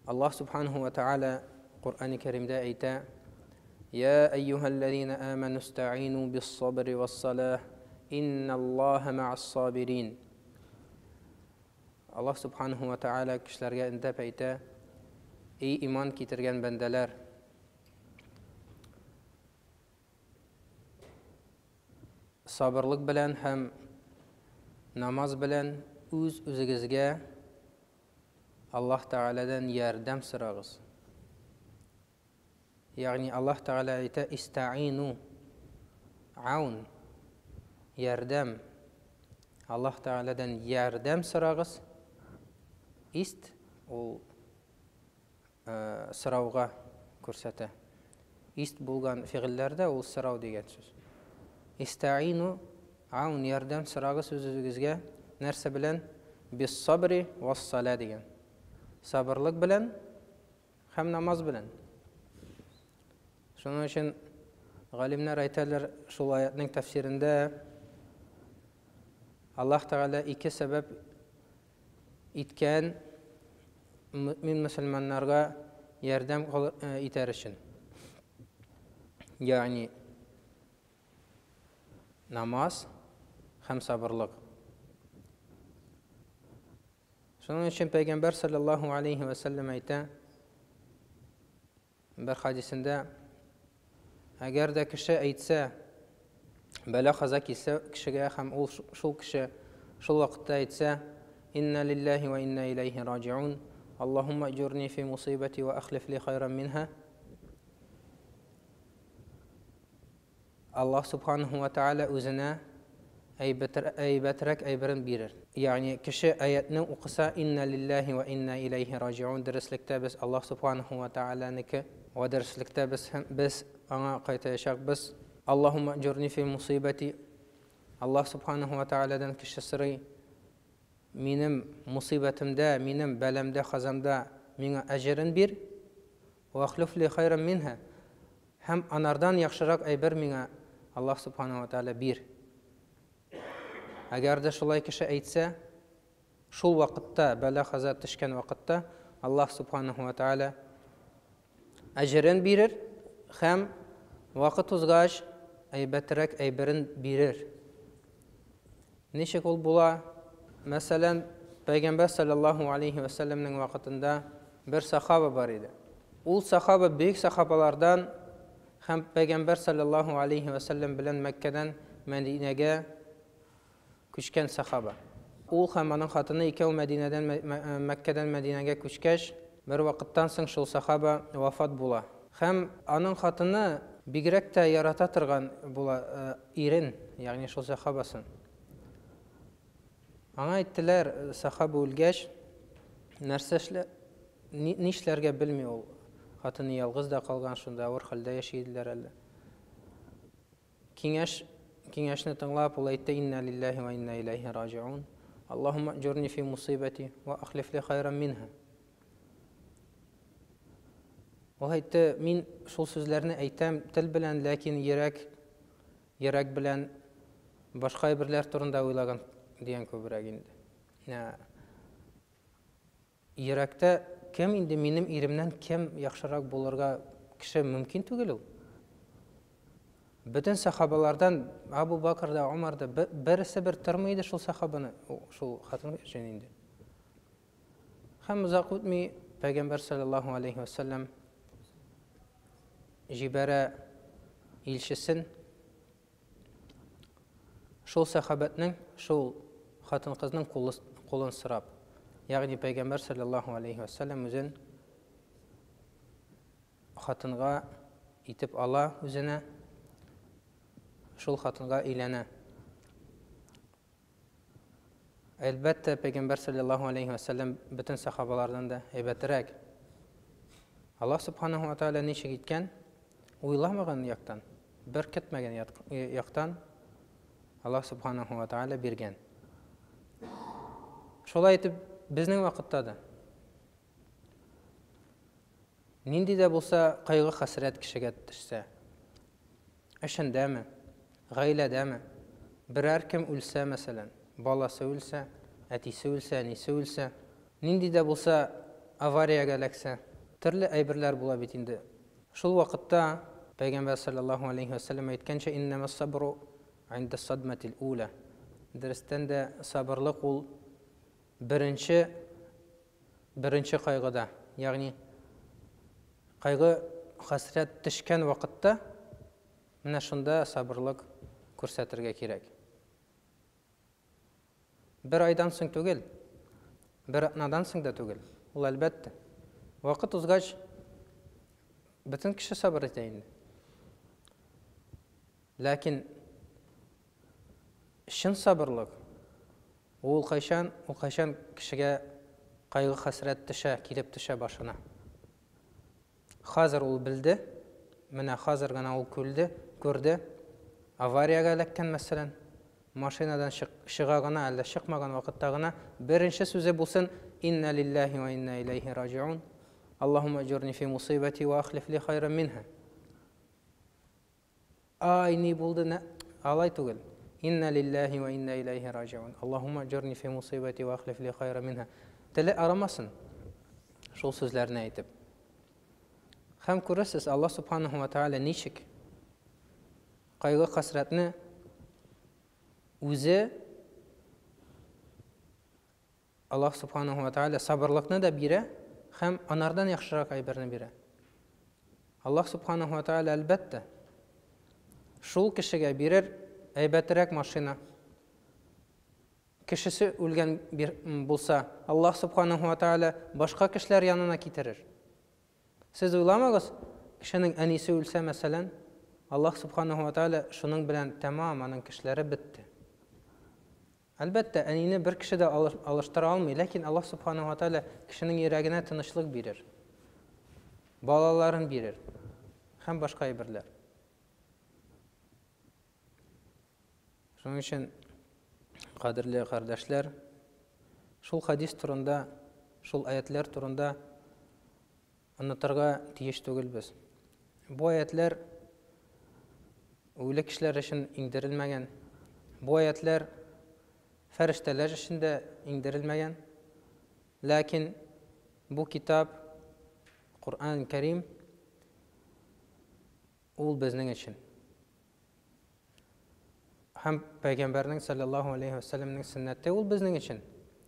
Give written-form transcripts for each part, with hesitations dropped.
Allah subhanahu wa ta'ala Qur'an-ı Kerim'de ayta: "Ya eyyuhellezine amenu ista'inu bis-sabri was-salah, innallaha ma'as-sabirin." Allah subhanahu wa ta'ala kişilerge indep ayta: "Ey iman kitirgen bendeler, sabırlık bilen hem namaz bilen özügizge Allah Teala'dan yardım sırağız." Yani Allah Teala ayta: "İsta'inu", aun, yardım. Allah Teala'dan yardım sırağız. İst ol sırauga kursata. İst bulgan fiillerde ol sırau degan söz. İsta'inu, aun, yardım sırağız özügizge nerse bilen bis sabri was salat degan. Sabırlık bilen hem namaz bilen. Şunun için galimler aytarlar şu ayetning tefsirinde Allah Teala iki sebep itken mümin Müslümanlarga yardım iter için. Yani namaz hem sabırlık. Şunun için Peygamber sallallahu aleyhi ve sellem ayta bir hadisinde: "Eğer de kişi aytsa, bela kaza kilse kişiye hem ol şul kişi şul vakitte aytsa: inna lillahi ve inna ileyhi raciun. Allahumma ecurni fi musibeti ve ahlif li hayran minha." Allah subhanahu wa ta'ala özüne aybetrek aybirin birir. Yani kişi ayetini okusa inna lillahi ve inna ileyhi raciun derslikte biz Allah subhanahu wa ta'ala'nınki ve derslikte biz ana qaytayacak biz Allahumma ecurni fi musibeti, Allah subhanahu wa ta'ala'dan kişi sırrı benim musibetimde, benim belemde, kazamda bana ecrin bir ve ahlif li hayran minha, hem anardan yaxşırak aybir bana Allah subhanahu wa ta'ala bir. Eğer de şulay kişi aytsa, şul vakitte, bela kaza tişken vakitte Allah subhanahu wa ta'ala ecrin birir, hem vakit uzgaş aybetrek aybirin birir. Neşek ol bula? Mesela Peygamber sallallahu aleyhi ve sellem'nin vakitinde bir sahaba var idi. Ol sahaba büyük sahabalardan hem Peygamber sallallahu aleyhi ve sellem bilen Mekke'den Medine'ye küçken sahaba. Ol hem onun hatını ikev Mekke'den Medine'ye küçkeş bir vakittan soň şol sahaba vafat bula. Hem onun hatını bigrek de yarata tırgan bula irin, yani şol sahabasın. Ana ettiler sahaba ölgeç, nişlerge bilmiyor ol. Hatını yalğız da kalgan şunda var halde yaşaydılar elle. Kingeşni tınlap ol aytta inna lillahi ve inna ileyhi raciun. Allahumma ecurni fi musibeti ve ahlif li hayran minha. O aytta min şol sözlerini aytam til bilen, lakin yürek bilen başka birler turunda oylagan diyen köbürek indi. Yürekte kim indi benim irimden kim yaxşırak bulurga kişi mümkün tügül ol. Bütün sahabalardan Abu Bakr'da, Umar'da birisi bir tırmaydı şul sahabını, şul hatını için indi. Hem uzak utmi Peygamber sallallahu aleyhi ve sellem jibere ilşisin şul sahabatının, şul hatın kızının kolun sırap. Yani Peygamber sallallahu aleyhi ve sellem özün hatınga itip ala özüne, şul hatınga ilene. Elbette Peygamber sallallahu aleyhi ve sellem bütün sahabalardan da hebetirek. Allah subhanahu wa ta'ala neşe gitken, uylamagan yaktan, bir ketmegen yaktan Allah subhanahu wa ta'ala birgen. Şolay etip bizning vaqtda da nindi de bolsa qaygı hasret kişiге düşse, işindemi, gailədemi, birer kim ölse mesela, balası ölse, etisi ölse, nisi ölse, nindi de bolsa аварияга эләксә, төрле әйберләр була бит инде. Шул вакытта Пәйгамбәр саллаллаһу алейхи ва саллям әйткәнчә, иннамас сабру инда садматил ула. Дөрестән дә сабырлык ул беренче кайгыда, ягъни кайгы хәсрәт төшкән вакытта менә шунда сабырлык күрсәтергә кирәк. Бер айдан соң түгел, бер атнадан соң да түгел. Ул әлбәттә. Вакыт узгач бөтен кеше сабыр итә инде. Ләкин шын сабырлык ул кайчан кешегә кайгы хәсрәт төшә, килеп төшә башына. Хәзер ул белде, менә хәзер гына ул күрде, аварияга эләккән мәсәлән, машинадан чыга гына, әллә чыкмаган вакытта гына беренче сүзе булсын: инна лиллаһи ва инна илейһи раҗиун. Аллаһумма аҗурни фи мусибати ва ахлиф ли хайран минха. Ай, ни булды? Алай түгел. Инна лиллаһи ва инна илейһи раҗиун. Аллаһумма аҗурни фи мусибати ва ахлиф ли хайран минха. Теле арамасын шул сүзләрне әйтеп. Һәм күрәсез, Аллаһ субханаһу ва тааля ничек кайгы хәсрәтне үзе, Аллаһ субханаһу ва тааля сабырлыкны да бирә, һәм анардан яхшырак әйберне бирә. Аллаһ субханаһу ва тааля әлбәттә шул кешегә бирер әйбәтрәк машина. Кешесе үлгән булса, Аллаһ субханаһу ва тааля башка кешеләр янына китерер. Сез уйламагыз, кешенең әнисе үлсә мәсәлән, Аллаһ субханаһу ва тааля шуның белән тәмам аның кешеләре бетте. Әлбәттә, әнине бер кеше дә алыштыра алмый, ләкин Аллаһ субханаһу ва тааля кешенең йөрәгенә тынычлык бирер, балаларын бирер һәм башка әйберләр. Шуның өчен, кадерле кардәшләр, шул хадис турында, шул аятлар турында онытырга тиеш түгел без. Бу аятлар үле кешеләр өчен иңдерелмәгән. Бу аятлар фәрештәләр өчен дә иңдерелмәгән. Ләкин бу китап, Кур'ан Кәрим, ул безнең өчен. Һәм Пәйгамбәрнең саллаллаһу алейхи ва саллямның сөннәте ул безнең өчен.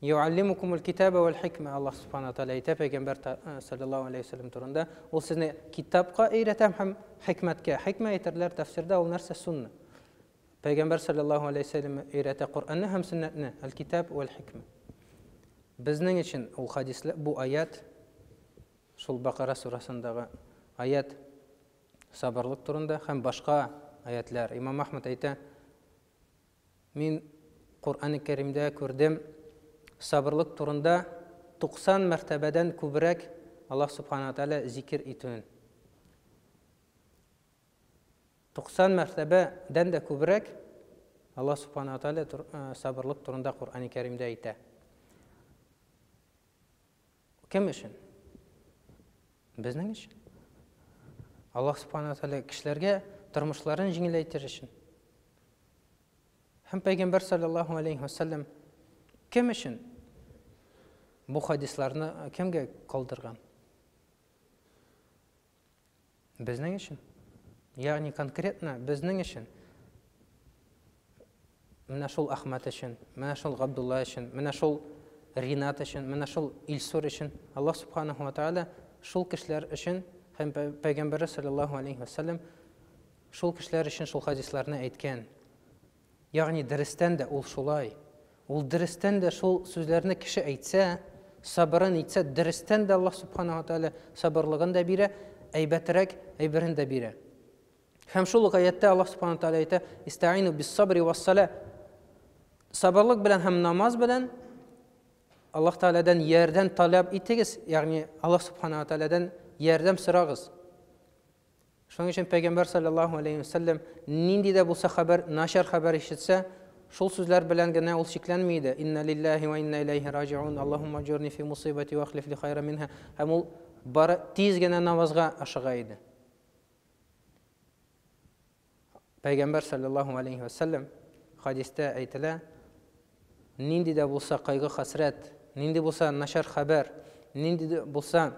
Юаллимукумул китаба вал хикма. Аллаһ субханаһу ва тааля әйтә Пәйгамбәр саллаллаһу алейхи ва саллям турында, ул сезне китапка өйрәтәм һәм хикмәткә. Хикмә әйтерләр тәфсирдә, ул нәрсә? Сунна. Пәйгамбәр саллаллаһу алейхи ва саллям өйрәтә Кур'анны һәм сөннәтне, аль-китаб вал хикма. Безнең өчен ул хадислар, бу аят, шул Бакара сурасындагы аят сабырлык турында һәм башка аятлар. Имам Ахмад әйтә: мин Кур'ан Кәримдә күрдем, сабырлык турында 90 мәртәбәдән күбрәк Аллаһ субханаһу ва тааля зикр итүен. 90 мәртәбәдән дә күбрәк Аллаһ субханаһу ва тааля сабырлык турында Кур'ан Кәримдә әйтә. Кем өчен? Безнең өчен. Аллаһ субханаһу ва тааля кешеләргә тормышларын җиңеләйтер өчен. Һәм Пәйгамбәр саллаллаһу алейхи ва саллям кем өчен бу хадисларны кемгә калдырган? Безнең өчен. Ягъни конкретно безнең өчен. Менә шул Ахмад өчен, менә шул Габдулла өчен, менә шул Ринат өчен, менә шул Илсур өчен. Аллаһ субханаһу ва тааля шул кешеләр өчен һәм Пәйгамбәр саллаллаһу алейхи ва саллям шул кешеләр өчен шул хадисларны әйткән. Ягъни дөрестән дә ул шулай. Ул дөрестән дә шул сүзләрне кеше әйтсә, сабырын итсә, дөрестән дә Аллаһ субханаһу ва тааля сабырлыгын да бирә, әйбәтрәк әйберен дә бирә. Һәм шул аятта Аллаһ субханаһу ва тааля әйтә: "Истаину бис-сабри вас-сала". Сабырлык белән һәм намаз белән Аллаһ таалядан ярдәм таләп итегез, ягъни Аллаһ субханаһу ва таалядан ярдәм сорагыз. Шуның өчен Пәйгамбәр саллаллаһу алейхи ва саллям нинди дә булса хәбәр, начар хәбәр ишетсә, шул сүзләр белән генә ул шикләнмәй иде. Инна лиллаһи ва инна илейһи раҗиун. Аллаһумма аҗурни фи мусибати ва ахлиф ли хайран минха. Һәм ул бары тиз генә намазга ашыга иде. Пәйгамбәр саллаллаһу алейхи ва саллям хадистә әйтелә, нинди дә булса кайгы хәсрәт, нинди булса начар хәбәр, нинди булса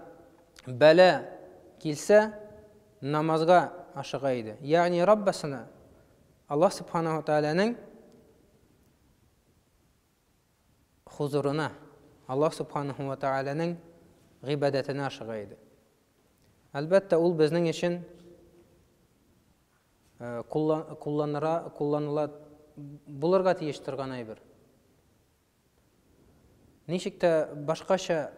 бәла килсә, намазга ашыга иде. Ягъни Раббасына, Аллаһ Субханаһу ва Тааляның хузурына, Аллаһ Субханаһу ва Тааляның гыйбадәтенә ашыга иде. Әлбәттә, ул безнең өчен кулланыла булырга тиеш торган әйбер. Ничек тә башкача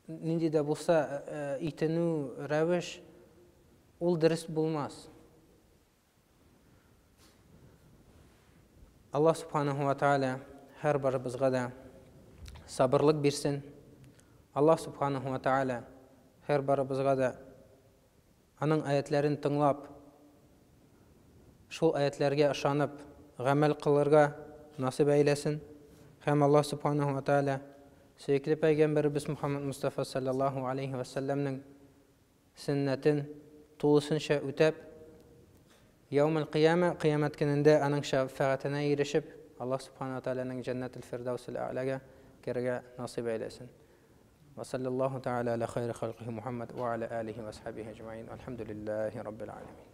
нинди дә булса итенү рәвеш ул дөрес булмас. Аллаһ Субханаһу ва Тааля һәр барыбызга да сабырлык бирсен. Аллаһ Субханаһу ва Тааля һәр барыбызга да аның аятларын тыңлап, шул аятларга ышанып, гамәл кылырга насыйп әйләсен. Һәм Аллаһ Субханаһу ва Тааля сөйкле пәйгамбәрбез Мухаммад Мустафа саллаллаһу алейхи ва салламның сөннәтен тулысынча үтәп, яумул қияма, қиямат көнендә аның шәфәгатенә ирешеп, Аллаһ Субханаһу ва Тааляның Җәннәтул Фирдаусил а'лага кирергә насыйп әйләсен. Ва саллаллаһу тааля аля хайри халқихи Мухаммад ва аля алихи ва асхабихи аҗмаин. Алхамдулиллаһи раббил алямин.